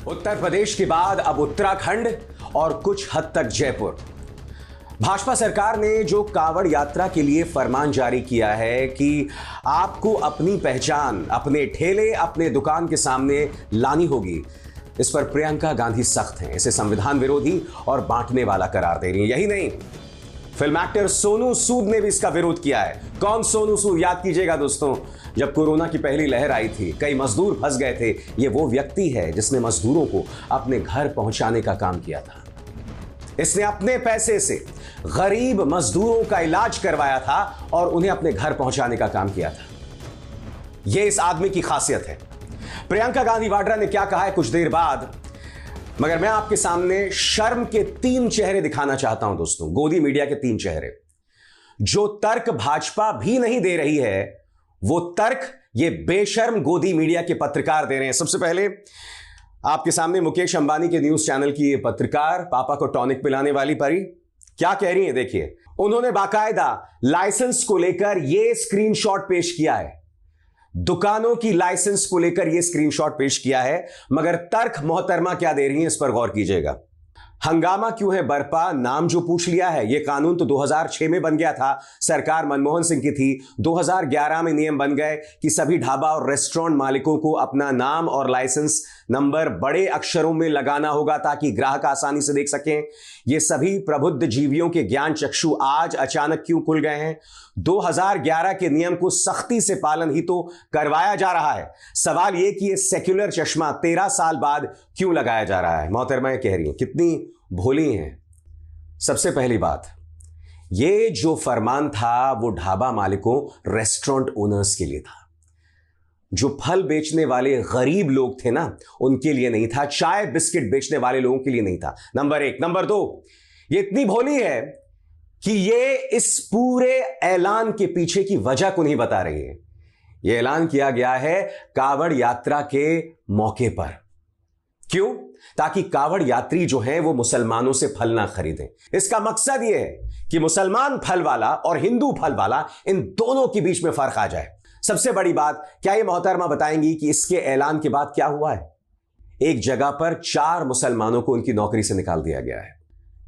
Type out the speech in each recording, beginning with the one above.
उत्तर प्रदेश के बाद अब उत्तराखंड और कुछ हद तक जयपुर। भाजपा सरकार ने जो कांवड़ यात्रा के लिए फरमान जारी किया है कि आपको अपनी पहचान अपने ठेले अपने दुकान के सामने लानी होगी, इस पर प्रियंका गांधी सख्त हैं। इसे संविधान विरोधी और बांटने वाला करार दे रही है। यही नहीं, फिल्म एक्टर सोनू सूद ने भी इसका विरोध किया है। कौन सोनू सूद? याद कीजिएगा दोस्तों, जब कोरोना की पहली लहर आई थी, कई मजदूर फंस गए थे। ये वो व्यक्ति है जिसने मजदूरों को अपने घर पहुंचाने का काम किया था। इसने अपने पैसे से गरीब मजदूरों का इलाज करवाया था और उन्हें अपने घर पहुंचाने का काम किया था। यह इस आदमी की खासियत है। प्रियंका गांधी वाड्रा ने क्या कहा है कुछ देर बाद, मगर मैं आपके सामने शर्म के 3 चेहरे दिखाना चाहता हूं दोस्तों, गोदी मीडिया के 3 चेहरे। जो तर्क भाजपा भी नहीं दे रही है, वो तर्क ये बेशर्म गोदी मीडिया के पत्रकार दे रहे हैं। सबसे पहले आपके सामने मुकेश अंबानी के न्यूज चैनल की ये पत्रकार, पापा को टॉनिक पिलाने वाली परी, क्या कह रही है देखिए। उन्होंने बाकायदा लाइसेंस को लेकर यह स्क्रीनशॉट पेश किया है, दुकानों की लाइसेंस को लेकर यह स्क्रीनशॉट पेश किया है, मगर तर्क मोहतरमा क्या दे रही है इस पर गौर कीजिएगा। हंगामा क्यों है बरपा, नाम जो पूछ लिया है। यह कानून तो 2006 में बन गया था, सरकार मनमोहन सिंह की थी। 2011 में नियम बन गए कि सभी ढाबा और रेस्टोरेंट मालिकों को अपना नाम और लाइसेंस नंबर बड़े अक्षरों में लगाना होगा ताकि ग्राहक आसानी से देख सकें। ये सभी प्रबुद्ध जीवियों के ज्ञान चक्षु आज अचानक क्यों खुल गए हैं? 2011 के नियम को सख्ती से पालन ही तो करवाया जा रहा है। सवाल यह कि यह सेक्युलर चश्मा 13 साल बाद क्यों लगाया जा रहा है? मोहतरमा कह रही हैं, कितनी भोली हैं। सबसे पहली बात, यह जो फरमान था वो ढाबा मालिकों, रेस्टोरेंट ओनर्स के लिए था। जो फल बेचने वाले गरीब लोग थे ना, उनके लिए नहीं था। चाय बिस्किट बेचने वाले लोगों के लिए नहीं था। नंबर 1। नंबर 2, ये इतनी भोली है कि ये इस पूरे ऐलान के पीछे की वजह को नहीं बता रही है। यह ऐलान किया गया है कांवड़ यात्रा के मौके पर। क्यों? ताकि कांवड़ यात्री जो हैं वो मुसलमानों से फल ना खरीदें। इसका मकसद यह है कि मुसलमान फल वाला और हिंदू फल वाला, इन दोनों के बीच में फर्क आ जाए। सबसे बड़ी बात, क्या ये मोहतरमा बताएंगी कि इसके ऐलान के बाद क्या हुआ है? एक जगह पर 4 मुसलमानों को उनकी नौकरी से निकाल दिया गया है।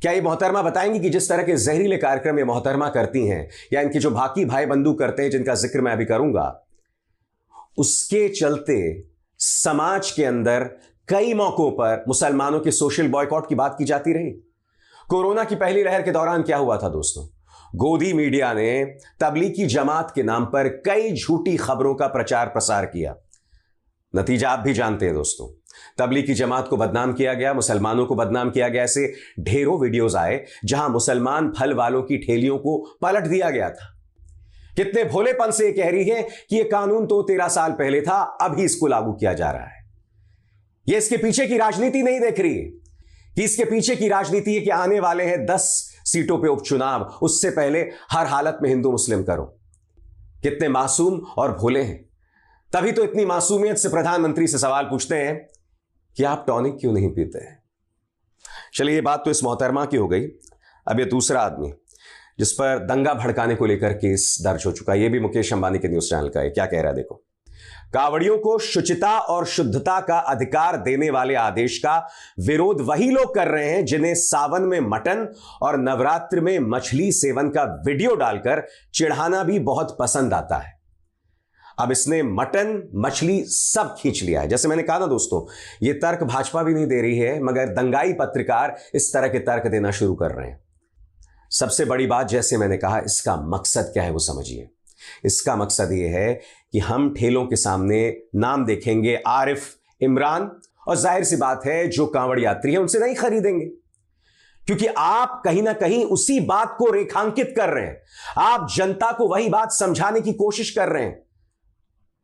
क्या ये मोहतरमा बताएंगी कि जिस तरह के जहरीले कार्यक्रम ये मोहतरमा करती हैं, या इनके जो बाकी भाई बंधु करते हैं जिनका जिक्र मैं अभी करूंगा, उसके चलते समाज के अंदर कई मौकों पर मुसलमानों के सोशल बॉयकॉट की बात की जाती रही। कोरोना की पहली लहर के दौरान क्या हुआ था दोस्तों? गोदी मीडिया ने तबलीगी जमात के नाम पर कई झूठी खबरों का प्रचार प्रसार किया। नतीजा आप भी जानते हैं दोस्तों, तबलीगी जमात को बदनाम किया गया, मुसलमानों को बदनाम किया गया। ऐसे ढेरों वीडियोस आए जहां मुसलमान फल वालों की ठेलियों को पलट दिया गया था। कितने भोलेपन से कह रही है कि यह कानून तो 13 साल पहले था, अभी इसको लागू किया जा रहा है। यह इसके पीछे की राजनीति नहीं देख रही है कि इसके पीछे की राजनीति है कि आने वाले हैं 10 सीटों पे उपचुनाव, उससे पहले हर हालत में हिंदू मुस्लिम करो। कितने मासूम और भोले हैं। तभी तो इतनी मासूमियत से प्रधानमंत्री से सवाल पूछते हैं कि आप टॉनिक क्यों नहीं पीते हैं। चलिए, ये बात तो इस मोहतरमा की हो गई। अब ये दूसरा आदमी जिस पर दंगा भड़काने को लेकर केस दर्ज हो चुका है, ये भी मुकेश अंबानी के न्यूज चैनल का है। क्या कह रहा है देखो। कांवड़ियों को शुचिता और शुद्धता का अधिकार देने वाले आदेश का विरोध वही लोग कर रहे हैं जिन्हें सावन में मटन और नवरात्र में मछली सेवन का वीडियो डालकर चिढ़ाना भी बहुत पसंद आता है। अब इसने मटन मछली सब खींच लिया है। जैसे मैंने कहा ना दोस्तों, यह तर्क भाजपा भी नहीं दे रही है, मगर दंगाई पत्रकार इस तरह के तर्क देना शुरू कर रहे हैं। सबसे बड़ी बात, जैसे मैंने कहा, इसका मकसद क्या है वो समझिए। इसका मकसद यह है कि हम ठेलों के सामने नाम देखेंगे आरिफ, इमरान, और जाहिर सी बात है जो कांवड़ यात्री है उनसे नहीं खरीदेंगे, क्योंकि आप कहीं ना कहीं उसी बात को रेखांकित कर रहे हैं। आप जनता को वही बात समझाने की कोशिश कर रहे हैं।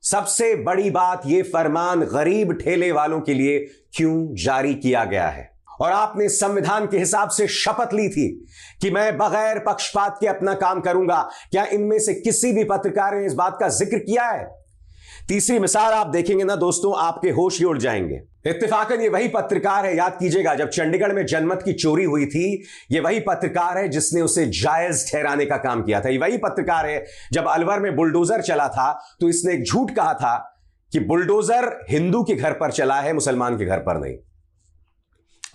सबसे बड़ी बात, यह फरमान गरीब ठेले वालों के लिए क्यों जारी किया गया है? और आपने संविधान के हिसाब से शपथ ली थी कि मैं बगैर पक्षपात के अपना काम करूंगा। क्या इनमें से किसी भी पत्रकार ने इस बात का जिक्र किया है? तीसरी मिसाल आप देखेंगे ना दोस्तों, आपके होश ही उड़ जाएंगे। इत्तेफाकन ये वही पत्रकार है, याद कीजिएगा, जब चंडीगढ़ में जनमत की चोरी हुई थी, ये वही पत्रकार है जिसने उसे जायज ठहराने का काम किया था। ये वही पत्रकार है जब अलवर में बुलडोजर चला था तो इसने एक झूठ कहा था कि बुलडोजर हिंदू के घर पर चला है, मुसलमान के घर पर नहीं।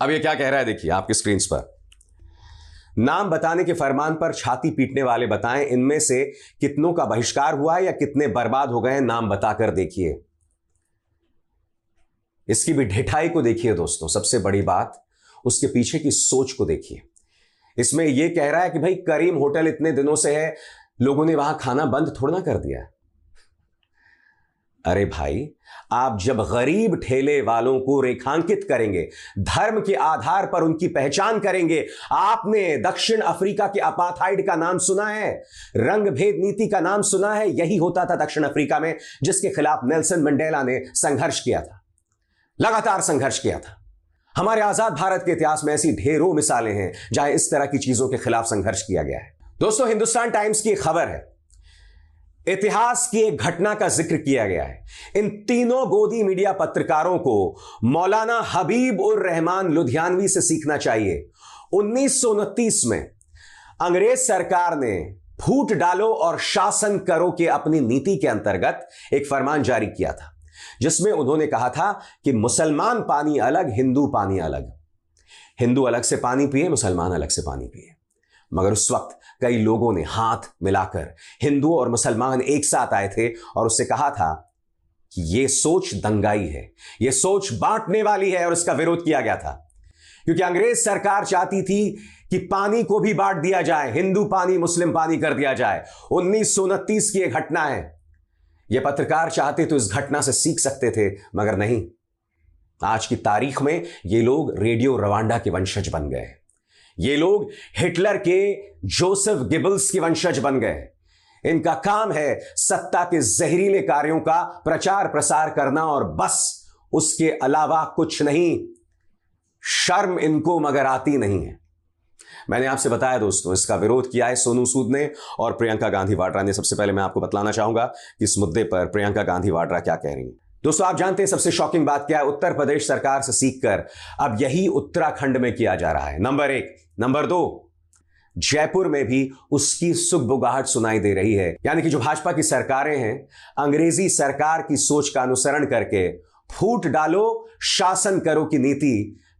अब ये क्या कह रहा है, देखिए आपकी स्क्रीन पर। नाम बताने के फरमान पर छाती पीटने वाले बताएं इनमें से कितनों का बहिष्कार हुआ है या कितने बर्बाद हो गए हैं, नाम बताकर देखिए। इसकी भी ढिठाई को देखिए दोस्तों, सबसे बड़ी बात उसके पीछे की सोच को देखिए। इसमें यह कह रहा है कि भाई करीम होटल इतने दिनों से है, लोगों ने वहां खाना बंद थोड़ा ना कर दिया। अरे भाई, आप जब गरीब ठेले वालों को रेखांकित करेंगे, धर्म के आधार पर उनकी पहचान करेंगे। आपने दक्षिण अफ्रीका के अपार्थाइड का नाम सुना है, रंग भेद नीति का नाम सुना है। यही होता था दक्षिण अफ्रीका में, जिसके खिलाफ नेल्सन मंडेला ने संघर्ष किया था, लगातार संघर्ष किया था। हमारे आजाद भारत के इतिहास में ऐसी ढेरों मिसालें हैं जहां इस तरह की चीजों के खिलाफ संघर्ष किया गया है। दोस्तों, हिंदुस्तान टाइम्स की एक खबर है, इतिहास की एक घटना का जिक्र किया गया है। इन तीनों गोदी मीडिया पत्रकारों को मौलाना हबीब उर रहमान लुधियानवी से सीखना चाहिए। 1929 में अंग्रेज सरकार ने फूट डालो और शासन करो के अपनी नीति के अंतर्गत एक फरमान जारी किया था, जिसमें उन्होंने कहा था कि मुसलमान पानी अलग, हिंदू पानी अलग। हिंदू अलग से पानी पिए, मुसलमान अलग से पानी पिए। मगर उस वक्त कई लोगों ने हाथ मिलाकर हिंदू और मुसलमान एक साथ आए थे और उससे कहा था कि यह सोच दंगाई है, यह सोच बांटने वाली है, और इसका विरोध किया गया था। क्योंकि अंग्रेज सरकार चाहती थी कि पानी को भी बांट दिया जाए, हिंदू पानी मुस्लिम पानी कर दिया जाए। 1929 की यह घटना है। यह पत्रकार चाहते तो इस घटना से सीख सकते थे, मगर नहीं। आज की तारीख में ये लोग रेडियो रवांडा के वंशज बन गए। ये लोग हिटलर के जोसेफ गिबल्स के वंशज बन गए। इनका काम है सत्ता के जहरीले कार्यों का प्रचार प्रसार करना और बस, उसके अलावा कुछ नहीं। शर्म इनको मगर आती नहीं है। मैंने आपसे बताया दोस्तों, इसका विरोध किया है सोनू सूद ने और प्रियंका गांधी वाड्रा ने। सबसे पहले मैं आपको बतलाना चाहूंगा कि इस मुद्दे पर प्रियंका गांधी वाड्रा क्या कह रही हैं। दोस्तों, आप जानते हैं सबसे शॉकिंग बात क्या है? उत्तर प्रदेश सरकार से सीखकर अब यही उत्तराखंड में किया जा रहा है। नंबर 1। नंबर 2, जयपुर में भी उसकी सुगबुगाहट सुनाई दे रही है। यानी कि जो भाजपा की सरकारें हैं, अंग्रेजी सरकार की सोच का अनुसरण करके फूट डालो शासन करो की नीति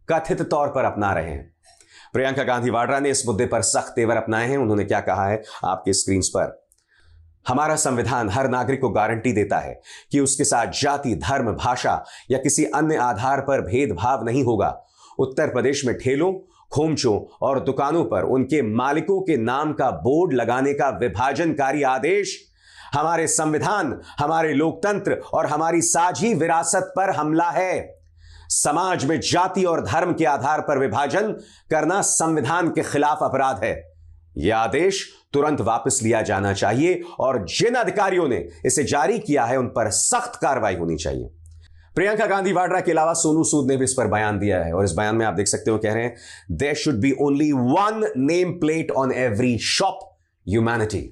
कथित तौर पर अपना रहे हैं। प्रियंका गांधी वाड्रा ने इस मुद्दे पर सख्त तेवर अपनाए हैं। उन्होंने क्या कहा है आपकी स्क्रीन पर। हमारा संविधान हर नागरिक को गारंटी देता है कि उसके साथ जाति, धर्म, भाषा या किसी अन्य आधार पर भेदभाव नहीं होगा। उत्तर प्रदेश में ठेलों, खोमचों और दुकानों पर उनके मालिकों के नाम का बोर्ड लगाने का विभाजनकारी आदेश हमारे संविधान, हमारे लोकतंत्र और हमारी साझी विरासत पर हमला है। समाज में जाति और धर्म के आधार पर विभाजन करना संविधान के खिलाफ अपराध है। यह आदेश तुरंत वापस लिया जाना चाहिए और जिन अधिकारियों ने इसे जारी किया है उन पर सख्त कार्रवाई होनी चाहिए। प्रियंका गांधी वाड्रा के अलावा सोनू सूद ने भी इस पर बयान दिया है और इस बयान में आप देख सकते हो कह रहे हैं, there should be only one name plate on every shop, humanity.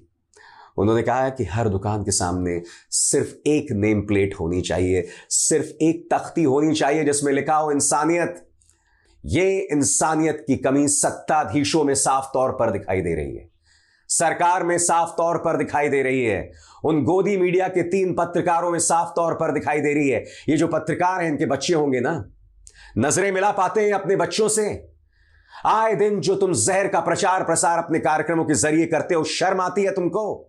उन्होंने कहा है कि हर दुकान के सामने सिर्फ एक नेम प्लेट होनी चाहिए, सिर्फ एक तख्ती होनी चाहिए जिसमें लिखा हो इंसानियत। ये इंसानियत की कमी सत्ताधीशों में साफ तौर पर दिखाई दे रही है, सरकार में साफ तौर पर दिखाई दे रही है, उन गोदी मीडिया के 3 पत्रकारों में साफ तौर पर दिखाई दे रही है। ये जो पत्रकार हैं, इनके बच्चे होंगे ना, नजरें मिला पाते हैं अपने बच्चों से। आए दिन जो तुम जहर का प्रचार प्रसार अपने कार्यक्रमों के जरिए करते हो, शर्म आती है तुमको?